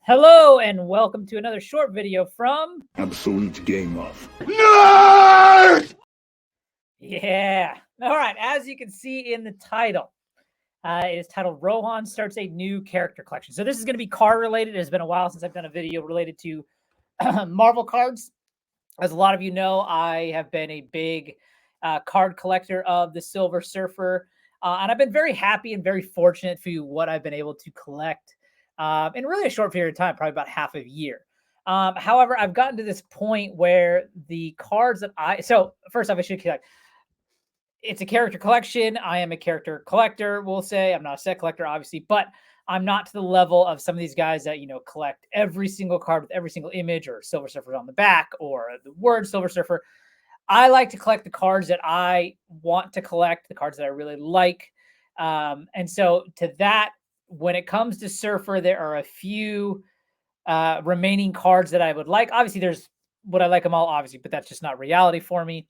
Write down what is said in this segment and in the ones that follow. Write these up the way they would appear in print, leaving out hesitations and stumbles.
Hello and welcome to another short video from Absolute Game Of Nerd! Yeah. All right, as you can see in the title, it is titled Rohan Starts a New Character Collection. So this is going to be card related. It has been a while since I've done a video related to Marvel cards. As a lot of you know, I have been a big card collector of the Silver Surfer, and I've been very happy and very fortunate for what I've been able to collect in really a short period of time, probably about half a year. However, I've gotten to this point where the cards that so first off, I should collect. It's a character collection. I am a character collector, we'll say. I'm not a set collector, obviously, but I'm not to the level of some of these guys that, collect every single card with every single image or Silver Surfer on the back or the word Silver Surfer. I like to collect the cards that I want to collect, the cards that I really like. And so to that, when it comes to Surfer, there are a few remaining cards that I would like. Obviously, would I like them all? Obviously, but that's just not reality for me.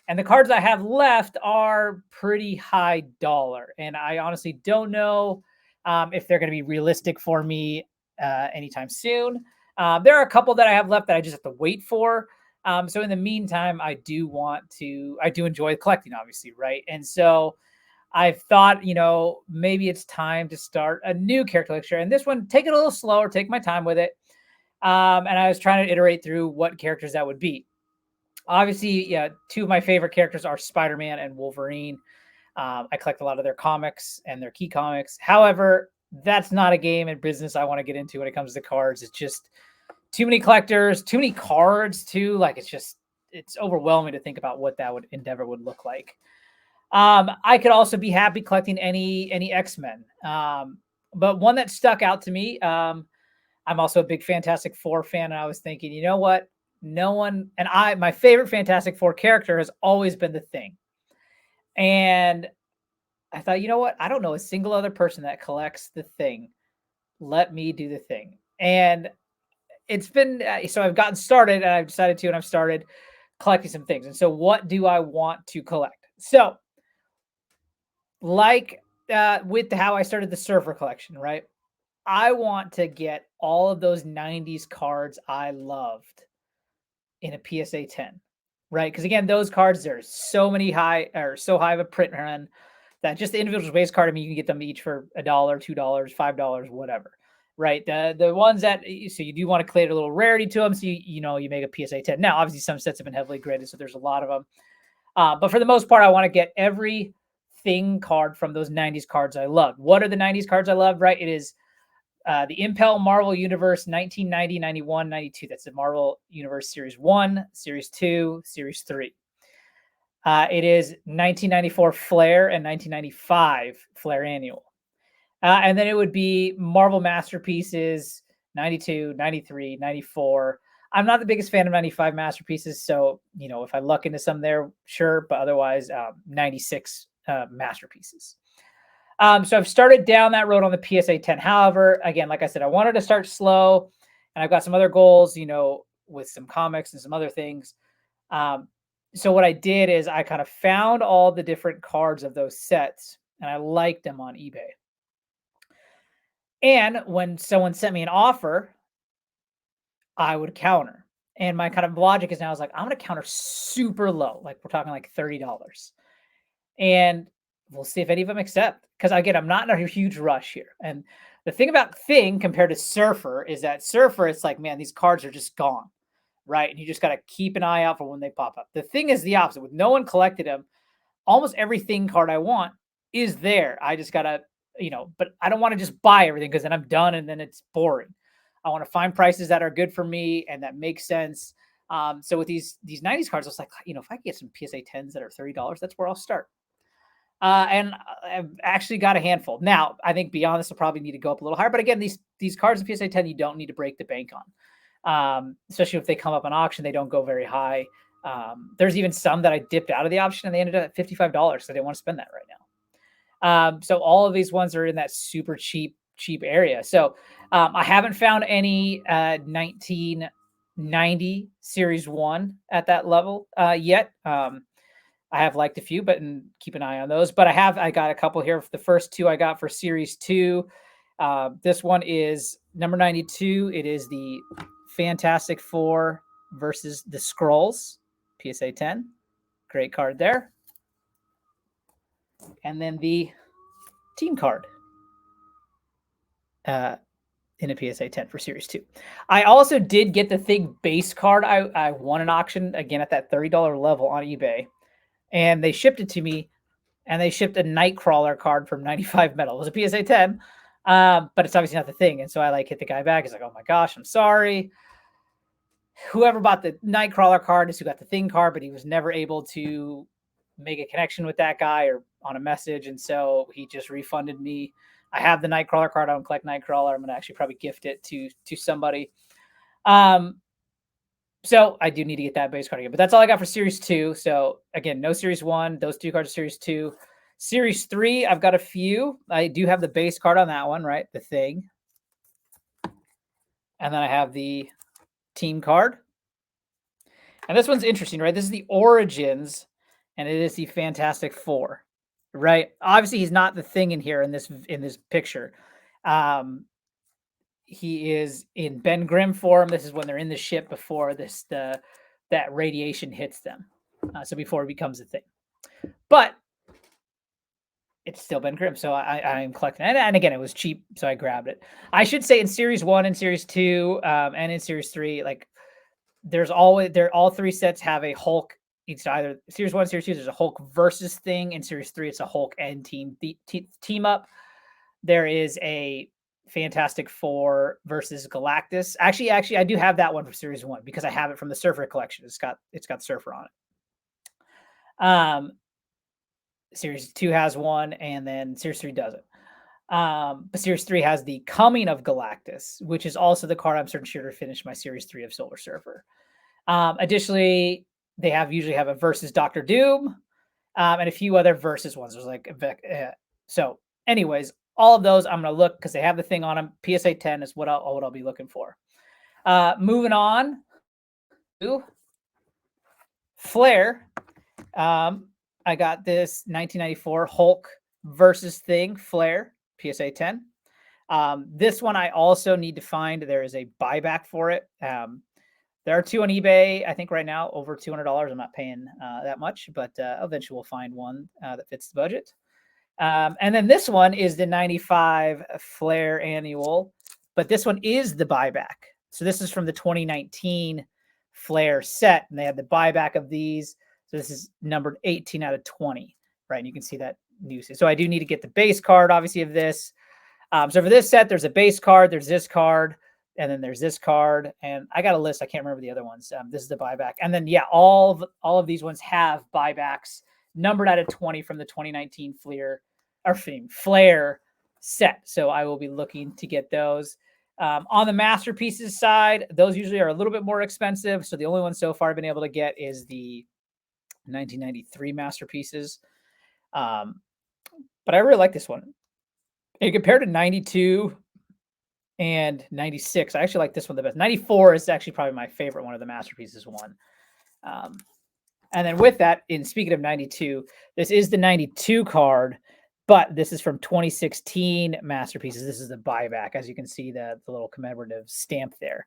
And the cards I have left are pretty high dollar. And I honestly don't know if they're going to be realistic for me anytime soon. There are a couple that I have left that I just have to wait for. So in the meantime, I do enjoy collecting, obviously, right? And so I've thought, maybe it's time to start a new character collection. And this one, take it a little slower, take my time with it. And I was trying to iterate through what characters that would be. Obviously, yeah, two of my favorite characters are Spider-Man and Wolverine. I collect a lot of their comics and their key comics. However, that's not a game and business I want to get into when it comes to cards. It's just too many collectors, too many cards too. Like it's overwhelming to think about what that endeavor would look like. I could also be happy collecting any X-Men. But one that stuck out to me, I'm also a big Fantastic Four fan, and I was thinking, you know what? My favorite Fantastic Four character has always been the Thing. And I thought, you know what? I don't know a single other person that collects the Thing. Let me do the Thing. And it's been, so I've gotten started and I've decided to, and I've started collecting some things. And so what do I want to collect? So like with how I started the Surfer collection, right? I want to get all of those 90s cards I loved in a PSA 10, right? Because again, those cards, there's so high of a print run that just the individual base card, I mean, you can get them each for $1, $2, $5, whatever, right? The ones that, so you do want to create a little rarity to them, so you make a PSA 10. Now, obviously, some sets have been heavily graded, so there's a lot of them. But for the most part, I want to get every Thing card from those 90s cards I love. What are the 90s cards I love, right? It is the Impel Marvel Universe 1990, 91, 92. That's the Marvel Universe Series 1, Series 2, Series 3. It is 1994 Flair and 1995 Flair Annual. And then it would be Marvel Masterpieces 92, 93, 94. I'm not the biggest fan of 95 Masterpieces, so, if I luck into some there, sure, but otherwise 96 Masterpieces. So I've started down that road on the PSA 10. However, again, like I said, I wanted to start slow, and I've got some other goals, with some comics and some other things. So what I did is I kind of found all the different cards of those sets, and I liked them on eBay. And when someone sent me an offer, I would counter. And my kind of logic is now, I was like, I'm going to counter super low. Like we're talking like $30. And we'll see if any of them accept. Because again, I'm not in a huge rush here. And the thing about Thing compared to Surfer is that Surfer, it's like, man, these cards are just gone, right? And you just got to keep an eye out for when they pop up. The Thing is the opposite. With no one collected them, almost every Thing card I want is there. I just got to, but I don't want to just buy everything because then I'm done and then it's boring. I want to find prices that are good for me and that make sense. So with these 90s cards, I was like, if I get some PSA 10s that are $30, that's where I'll start. And I've actually got a handful. Now, I think beyond this will probably need to go up a little higher. But again, these cards in PSA 10, you don't need to break the bank on. Especially if they come up on auction, they don't go very high. There's even some that I dipped out of the option and they ended up at $55. So I didn't want to spend that right now. So all of these ones are in that super cheap area. So I haven't found any 1990 Series 1 at that level yet. I have liked a few, but keep an eye on those. But I got a couple here. The first two I got for Series 2. This one is number 92, it is the Fantastic Four versus the Skrulls, PSA 10. Great card there. And then the team card in a PSA 10 for Series 2. I also did get the Thing base card. I won an auction, again, at that $30 level on eBay. And they shipped it to me, and they shipped a Nightcrawler card from 95 Metal. It was a PSA 10, but it's obviously not the Thing. And so I like hit the guy back. He's like, oh my gosh, I'm sorry. Whoever bought the Nightcrawler card is who got the Thing card, but he was never able to make a connection with that guy or on a message. And so he just refunded me. I have the Nightcrawler card. I don't collect Nightcrawler. I'm going to actually probably gift it to somebody. So I do need to get that base card again, but that's all I got for Series 2. So again, no Series 1. Those two cards are Series 2. Series 3, I've got a few. I do have the base card on that one, right? The Thing. And then I have the team card. And this one's interesting, right? This is the Origins, and it is the Fantastic Four, right? Obviously, he's not the Thing in here in this picture. He is in Ben Grimm form. This is when they're in the ship before that radiation hits them. So before it becomes a Thing. But it's still Ben Grimm, so I'm collecting it. And again, it was cheap, so I grabbed it. I should say in Series 1 and Series 2 and in Series 3, like all three sets have a Hulk. It's either Series 1, Series 2, there's a Hulk versus Thing. In Series 3, it's a Hulk and team up. There is a Fantastic Four versus Galactus. Actually, I do have that one for Series 1 because I have it from the Surfer collection. It's got Surfer on it. Series 2 has one, and then Series 3 doesn't. But Series 3 has the Coming of Galactus, which is also the card I'm certain sure to finish my Series 3 of Silver Surfer. Additionally, they usually have a versus Doctor Doom, and a few other versus ones. There's like so. Anyways, all of those I'm gonna look because they have the Thing on them. PSA 10 is what I'll be looking for. Moving on to Flair. I got this 1994 Hulk versus Thing Flair PSA 10. This one I also need to find. There is a buyback for it. There are two on eBay, I think right now, over $200. I'm not paying that much, but eventually we'll find one that fits the budget. And then this one is the 95 Flair annual, but this one is the buyback. So this is from the 2019 Flair set, and they had the buyback of these. So this is numbered 18 out of 20, right? And you can see that news. So I do need to get the base card, obviously, of this. So for this set, there's a base card, there's this card, and then there's this card. And I got a list. I can't remember the other ones. This is the buyback. And then, yeah, all of these ones have buybacks numbered out of 20 from the 2019 Flair set. So I will be looking to get those. On the masterpieces side, those usually are a little bit more expensive. So the only one so far I've been able to get is the 1993 masterpieces. But I really like this one. And compared to 92 and 96, I actually like this one the best. 94 is actually probably my favorite one of the masterpieces one. And then with that, speaking of 92, this is the 92 card, but this is from 2016 masterpieces. This is the buyback. As you can see, the little commemorative stamp there.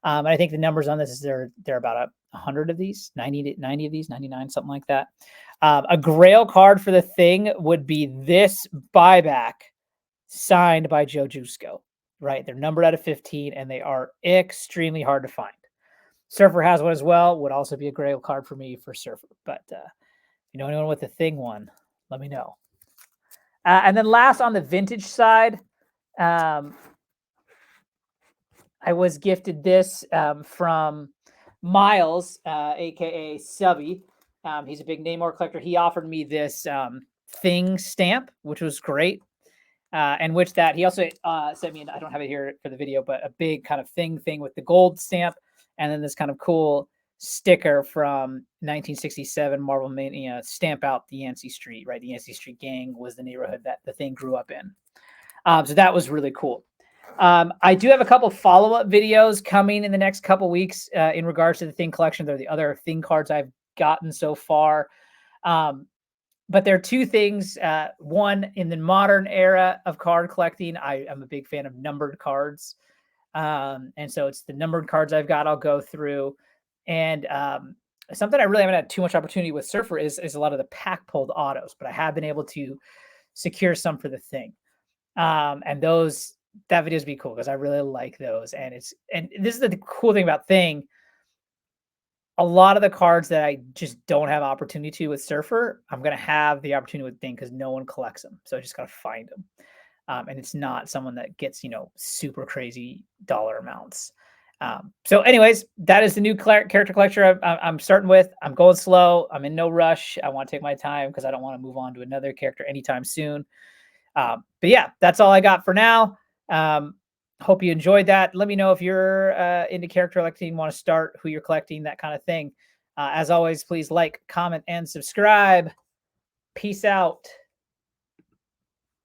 And I think the numbers on this is they're about 100 of these, 90 of these, 99, something like that. A Grail card for the Thing would be this buyback signed by Joe Jusko, right? They're numbered out of 15, and they are extremely hard to find. Surfer has one as well. Would also be a Grail card for me for Surfer. But if you know anyone with the Thing one, let me know. And then last on the vintage side, I was gifted this from Miles, aka Subby. He's a big Namor collector. He offered me this Thing stamp, which was great. And which that he also sent me, and I don't have it here for the video, but a big kind of thing with the gold stamp, and then this kind of cool sticker from 1967 Marvel Mania, stamp out the Yancey Street, right? The Yancey Street gang was the neighborhood that the Thing grew up in. So that was really cool. I do have a couple follow-up videos coming in the next couple weeks in regards to the Thing collection. They're the other Thing cards I've gotten so far. But there are two things. One, in the modern era of card collecting, I am a big fan of numbered cards. And so it's the numbered cards I've got I'll go through. And something I really haven't had too much opportunity with Surfer is a lot of the pack pulled autos, but I have been able to secure some for the thing. And those, that videos be cool because I really like those. And this is the cool thing about Thing. A lot of the cards that I just don't have opportunity to with Surfer, I'm gonna have the opportunity with Thing because no one collects them. So I just gotta find them. And it's not someone that gets, super crazy dollar amounts. So anyways, that is the new character collector I'm starting with. I'm going slow. I'm in no rush. I want to take my time because I don't want to move on to another character anytime soon. But yeah, that's all I got for now. Hope you enjoyed that. Let me know if you're into character collecting, want to start, who you're collecting, that kind of thing. As always, please like, comment, and subscribe. Peace out.